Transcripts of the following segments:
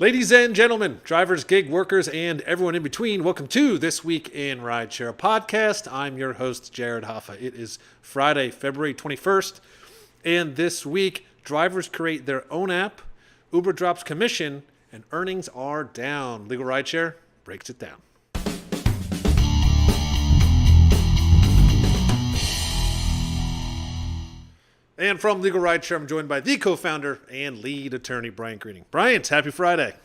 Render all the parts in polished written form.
Ladies and gentlemen, drivers, gig workers, and everyone in between, welcome to This Week in Rideshare podcast. I'm your host, Jared Hoffa. It is Friday, February 21st, and this week, drivers create their own app, Uber drops commission, and earnings are down. Legal Rideshare breaks it down. And from Legal Rideshare, I'm joined by the co-founder and lead attorney, Brian Greening. Brian, happy Friday.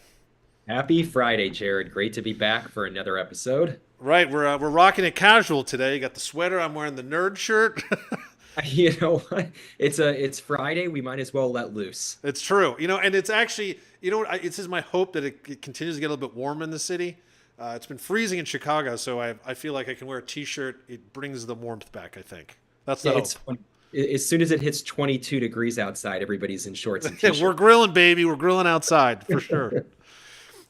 Happy Friday, Jared. Great to be back for another episode. Right, we're rocking it casual today. You got the sweater. I'm wearing the nerd shirt. You know what? It's Friday. We might as well let loose. It's true. And it's actually, it's just my hope that it continues to get a little bit warm in the city. It's been freezing in Chicago, so I feel like I can wear a T-shirt. It brings the warmth back, I think. That's the hope. It's fun. As soon as it hits 22 degrees outside, everybody's in shorts and T-shirts. We're grilling, baby. We're grilling outside for sure.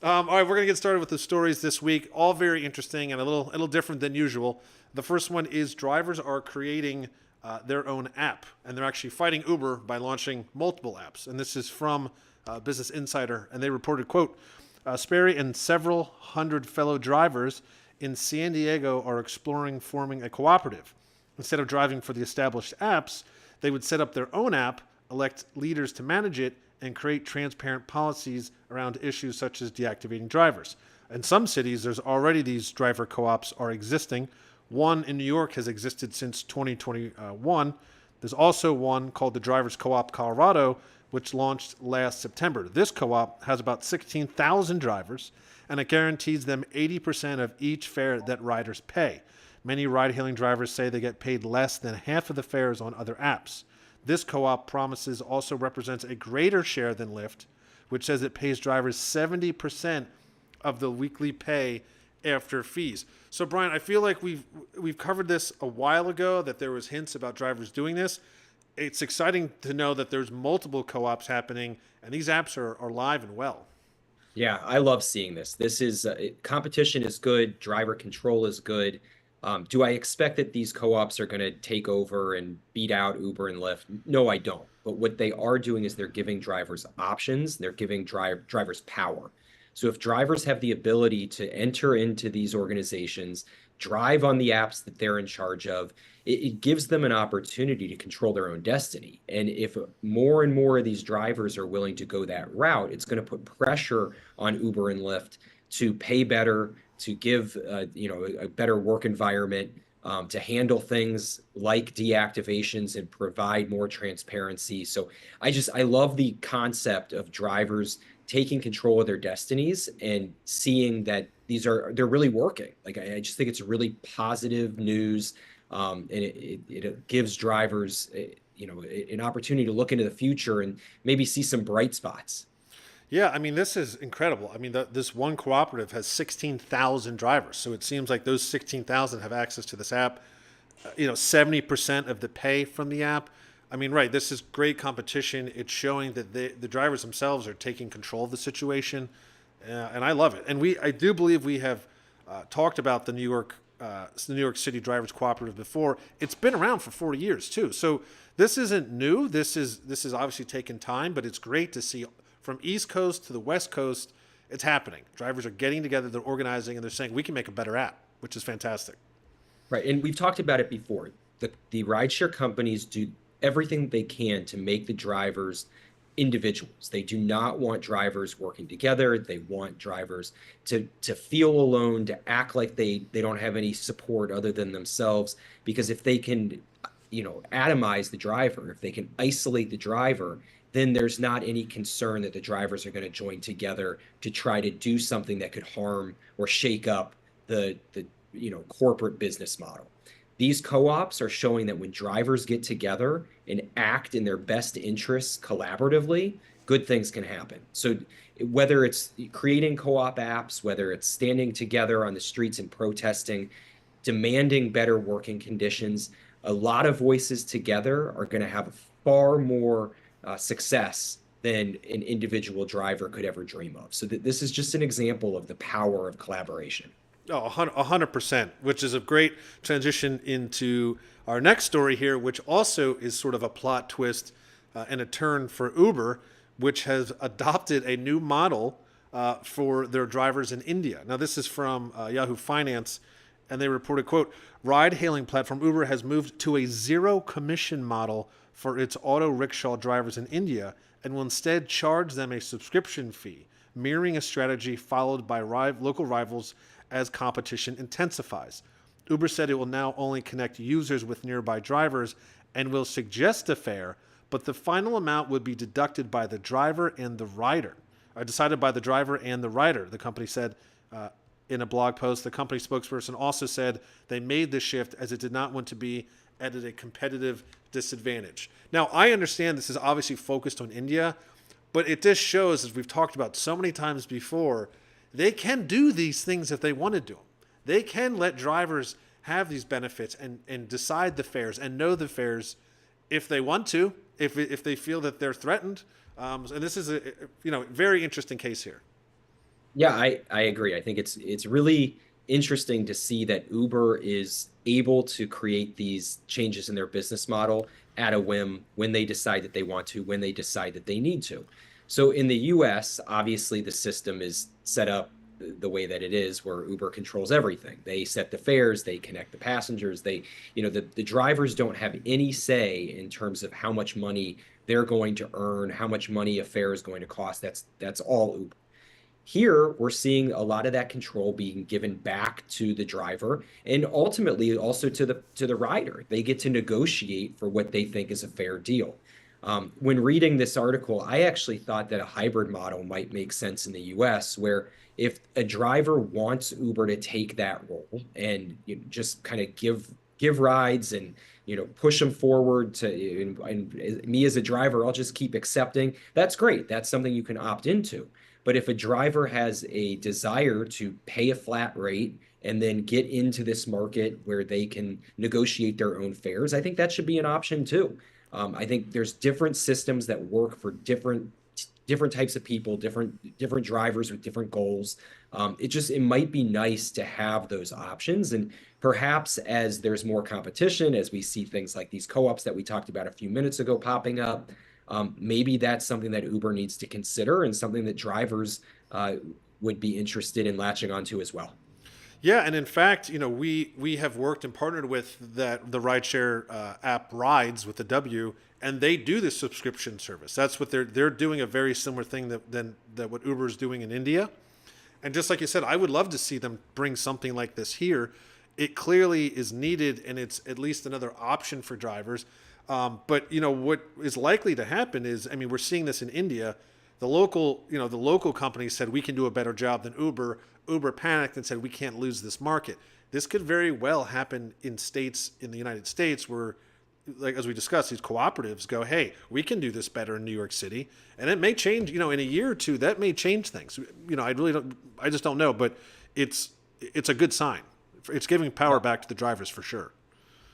All right, we're going to get started with the stories this week. All very interesting and a little different than usual. The first one is drivers are creating their own app, and they're actually fighting Uber by launching multiple apps. And this is from Business Insider, and they reported, quote, Sperry and several hundred fellow drivers in San Diego are exploring forming a cooperative. Instead of driving for the established apps, they would set up their own app, elect leaders to manage it, and create transparent policies around issues such as deactivating drivers. In some cities, there's already these driver co-ops are existing. One in New York has existed since 2021. There's also one called the Drivers Co-op Colorado, which launched last September. This co-op has about 16,000 drivers, and it guarantees them 80% of each fare that riders pay. Many ride-hailing drivers say they get paid less than half of the fares on other apps. This co-op promises also represents a greater share than Lyft, which says it pays drivers 70% of the weekly pay after fees. So, Brian, I feel like we've covered this a while ago, that there was hints about drivers doing this. It's exciting to know that there's multiple co-ops happening, and these apps are live and well. Yeah, I love seeing this. This is competition is good. Driver control is good. Do I expect that these co-ops are going to take over and beat out Uber and Lyft? No, I don't. But what they are doing is they're giving drivers options. They're giving drivers power. So if drivers have the ability to enter into these organizations, drive on the apps that they're in charge of, it gives them an opportunity to control their own destiny. And if more and more of these drivers are willing to go that route, it's going to put pressure on Uber and Lyft to pay better, to give a better work environment, to handle things like deactivations and provide more transparency. So I love the concept of drivers taking control of their destinies and seeing that they're really working. Like I just think it's really positive news, and it gives drivers an opportunity to look into the future and maybe see some bright spots. Yeah, I mean, this is incredible. I mean, this one cooperative has 16,000 drivers. So it seems like those 16,000 have access to this app. 70% of the pay from the app. I mean, right, this is great competition. It's showing that the drivers themselves are taking control of the situation. And I love it. And I do believe we have talked about the New York City Drivers Cooperative before. It's been around for 40 years, too. So this isn't new. This is obviously taken time, but it's great to see from East Coast to the West Coast, it's happening. Drivers are getting together, they're organizing, and they're saying, we can make a better app, which is fantastic. Right, and we've talked about it before. The rideshare companies do everything they can to make the drivers individuals. They do not want drivers working together. They want drivers to feel alone, to act like they don't have any support other than themselves. Because if they can, atomize the driver, if they can isolate the driver, then there's not any concern that the drivers are going to join together to try to do something that could harm or shake up the corporate business model. These co-ops are showing that when drivers get together and act in their best interests collaboratively, good things can happen. So whether it's creating co-op apps, whether it's standing together on the streets and protesting, demanding better working conditions, a lot of voices together are going to have far more success than an individual driver could ever dream of. So this is just an example of the power of collaboration. Oh, 100%, which is a great transition into our next story here, which also is sort of a plot twist and a turn for Uber, which has adopted a new model for their drivers in India. Now, this is from Yahoo Finance, and they reported, quote, ride-hailing platform Uber has moved to a zero commission model for its auto rickshaw drivers in India and will instead charge them a subscription fee, mirroring a strategy followed by local rivals as competition intensifies. Uber said it will now only connect users with nearby drivers and will suggest a fare, but the final amount would be deducted by the driver and the rider. Decided by the driver and the rider, the company said in a blog post. The company spokesperson also said they made this shift as it did not want to be at a competitive disadvantage. Now, I understand this is obviously focused on India, but it just shows, as we've talked about so many times before, they can do these things if they want to do them. They can let drivers have these benefits and decide the fares and know the fares if they want to, if they feel that they're threatened. And this is a very interesting case here. Yeah, I agree. I think it's really interesting to see that Uber is able to create these changes in their business model at a whim when they decide that they want to, when they decide that they need to. So in the US, obviously the system is set up the way that it is, where Uber controls everything. They set the fares, they connect the passengers, the drivers don't have any say in terms of how much money they're going to earn, how much money a fare is going to cost. That's all Uber. Here, we're seeing a lot of that control being given back to the driver and ultimately also to the rider. They get to negotiate for what they think is a fair deal. When reading this article, I actually thought that a hybrid model might make sense in the US, where if a driver wants Uber to take that role and just kind of give rides and push them forward to, and me as a driver, I'll just keep accepting. That's great. That's something you can opt into. But if a driver has a desire to pay a flat rate and then get into this market where they can negotiate their own fares, I think that should be an option too. I think there's different systems that work for different types of people, different drivers with different goals. It might be nice to have those options. And perhaps as there's more competition, as we see things like these co-ops that we talked about a few minutes ago popping up, maybe that's something that Uber needs to consider and something that drivers would be interested in latching onto as well. Yeah, and in fact, we have worked and partnered with the rideshare app Rides with the W, and they do this subscription service. That's what they're doing, a very similar thing that what Uber is doing in India. And just like you said, I would love to see them bring something like this here. It clearly is needed, and it's at least another option for drivers. But what is likely to happen is, we're seeing this in India. The local company said we can do a better job than Uber. Uber panicked and said we can't lose this market. This could very well happen in states in the United States where, like as we discussed, these cooperatives go, hey, we can do this better in New York City, and it may change. In a year or two, that may change things. I just don't know, but it's a good sign. It's giving power back to the drivers for sure.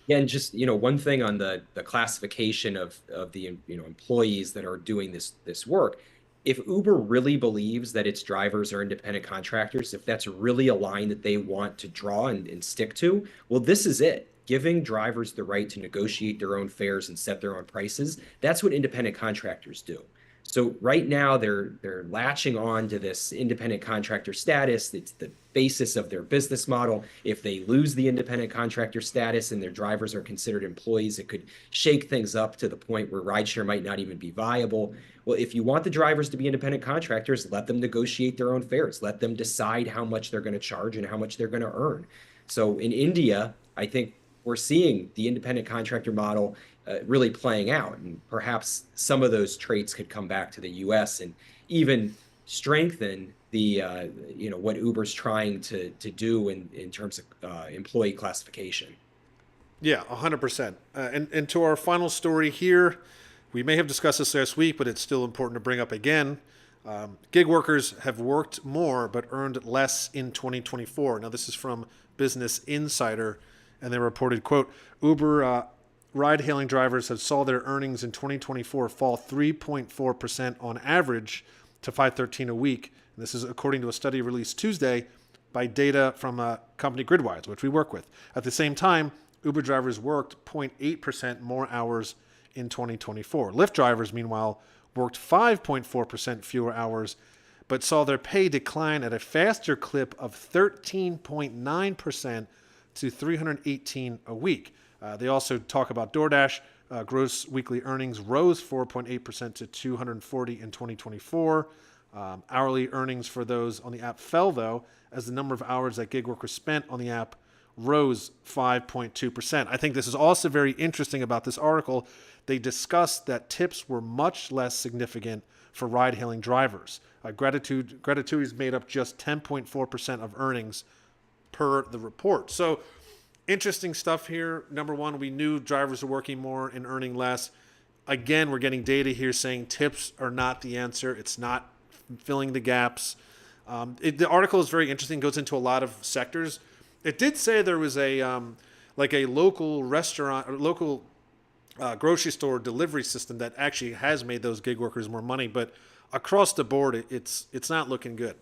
Yeah, and just one thing on the classification of the employees that are doing this work. If Uber really believes that its drivers are independent contractors, if that's really a line that they want to draw and stick to, well, this is it. Giving drivers the right to negotiate their own fares and set their own prices, that's what independent contractors do. So right now they're latching on to this independent contractor status. It's the basis of their business model. If they lose the independent contractor status and their drivers are considered employees, it could shake things up to the point where rideshare might not even be viable. Well, if you want the drivers to be independent contractors, let them negotiate their own fares. Let them decide how much they're going to charge and how much they're going to earn. So in India, I think we're seeing the independent contractor model really playing out, and perhaps some of those traits could come back to the U.S. and even strengthen the what Uber's trying to do in terms of employee classification. Yeah, 100%. And to our final story here, we may have discussed this last week, but it's still important to bring up again. Gig workers have worked more but earned less in 2024. Now, this is from Business Insider, and they reported, quote, Uber ride-hailing drivers have saw their earnings in 2024 fall 3.4% on average to $513 a week. And this is according to a study released Tuesday by data from a company Gridwise, which we work with. At the same time, Uber drivers worked 0.8% more hours in 2024. Lyft drivers, meanwhile, worked 5.4% fewer hours, but saw their pay decline at a faster clip of 13.9% to 318 a week. They also talk about DoorDash. Gross weekly earnings rose 4.8% to 240 in 2024. Hourly earnings for those on the app fell, though, as the number of hours that gig workers spent on the app rose 5.2%. I think this is also very interesting about this article. They discussed that tips were much less significant for ride-hailing drivers. Gratuities made up just 10.4% of earnings per the report. So interesting stuff here. Number one, we knew drivers are working more and earning less. Again, we're getting data here saying tips are not the answer. It's not filling the gaps. The article is very interesting, goes into a lot of sectors. It did say there was a local restaurant or local grocery store delivery system that actually has made those gig workers more money, but across the board, it's not looking good.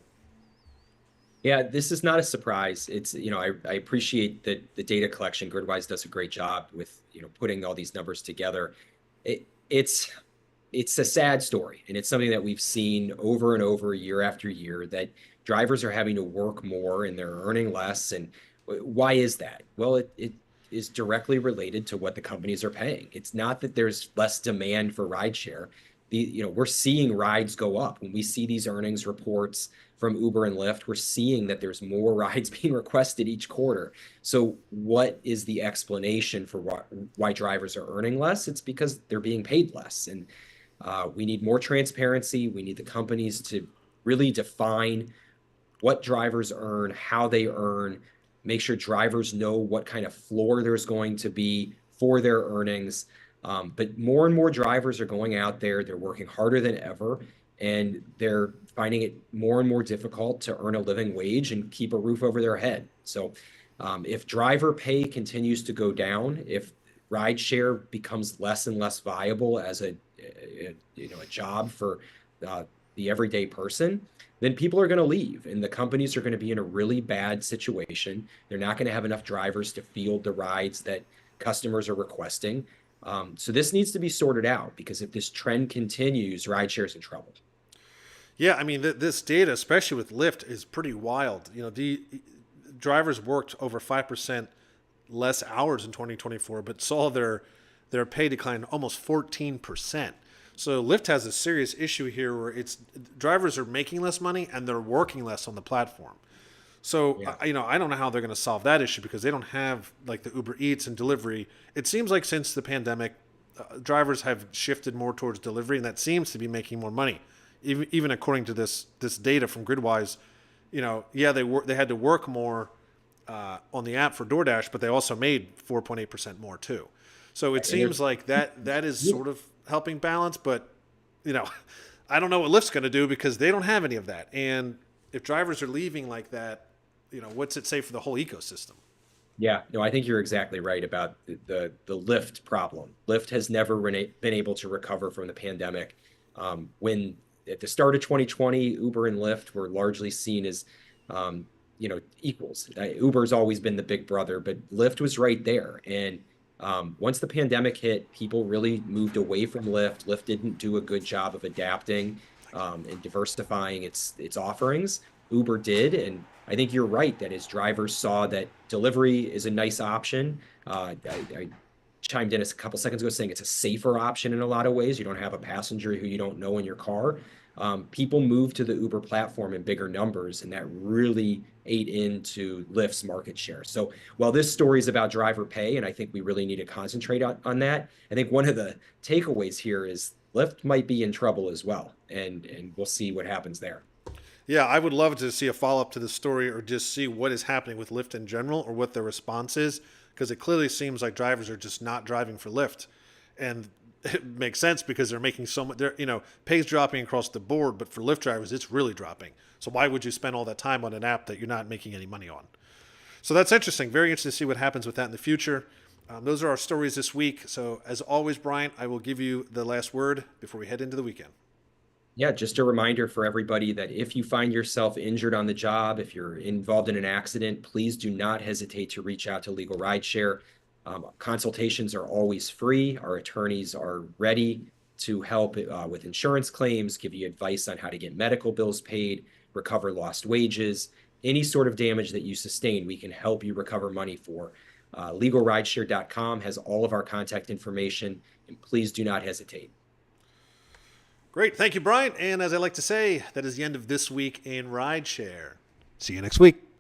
Yeah, this is not a surprise. It's, I appreciate that the data collection, Gridwise does a great job with, putting all these numbers together. It's a sad story, and it's something that we've seen over and over year after year, that drivers are having to work more and they're earning less. And why is that? Well, it is directly related to what the companies are paying. It's not that there's less demand for rideshare. We're seeing rides go up. When we see these earnings reports from Uber and Lyft, we're seeing that there's more rides being requested each quarter. So what is the explanation for why drivers are earning less? It's because they're being paid less. And we need more transparency. We need the companies to really define what drivers earn, how they earn, make sure drivers know what kind of floor there's going to be for their earnings. But more and more drivers are going out there. They're working harder than ever, and they're finding it more and more difficult to earn a living wage and keep a roof over their head. So if driver pay continues to go down, if rideshare becomes less and less viable as a job for the everyday person, then people are going to leave, and the companies are going to be in a really bad situation. They're not going to have enough drivers to field the rides that customers are requesting. So this needs to be sorted out, because if this trend continues, rideshare is in trouble. Yeah, I mean, this data, especially with Lyft, is pretty wild. The drivers worked over 5% less hours in 2024, but saw their pay decline almost 14%. So Lyft has a serious issue here where drivers are making less money and they're working less on the platform. So, Yeah. I don't know how they're going to solve that issue, because they don't have like the Uber Eats and delivery. It seems like since the pandemic, drivers have shifted more towards delivery, and that seems to be making more money. Even according to this data from Gridwise, they had to work more on the app for DoorDash, but they also made 4.8% more too. So it seems like that is sort of helping balance, but I don't know what Lyft's going to do, because they don't have any of that. And if drivers are leaving like that, what's it say for the whole ecosystem? Yeah, no, I think you're exactly right about the Lyft problem. Lyft has never been able to recover from the pandemic. When at the start of 2020, Uber and Lyft were largely seen as equals. Uber's always been the big brother, but Lyft was right there. And once the pandemic hit, people really moved away from Lyft. Lyft didn't do a good job of adapting and diversifying its offerings. Uber did, and I think you're right that as drivers saw that delivery is a nice option. I chimed in a couple seconds ago saying it's a safer option in a lot of ways. You don't have a passenger who you don't know in your car. People moved to the Uber platform in bigger numbers, and that really ate into Lyft's market share. So while this story is about driver pay, and I think we really need to concentrate on that, I think one of the takeaways here is Lyft might be in trouble as well, and we'll see what happens there. Yeah, I would love to see a follow-up to the story, or just see what is happening with Lyft in general, or what their response is, because it clearly seems like drivers are just not driving for Lyft. And it makes sense, because they're making so much, pay's dropping across the board, but for Lyft drivers, it's really dropping. So why would you spend all that time on an app that you're not making any money on? So that's interesting. Very interesting to see what happens with that in the future. Those are our stories this week. So as always, Brian, I will give you the last word before we head into the weekend. Yeah, just a reminder for everybody that if you find yourself injured on the job, if you're involved in an accident, please do not hesitate to reach out to LegalRideshare. Consultations are always free. Our attorneys are ready to help with insurance claims, give you advice on how to get medical bills paid, recover lost wages, any sort of damage that you sustain, we can help you recover money for. LegalRideshare.com has all of our contact information, and please do not hesitate. Great. Thank you, Brian. And as I like to say, that is the end of this week in Rideshare. See you next week.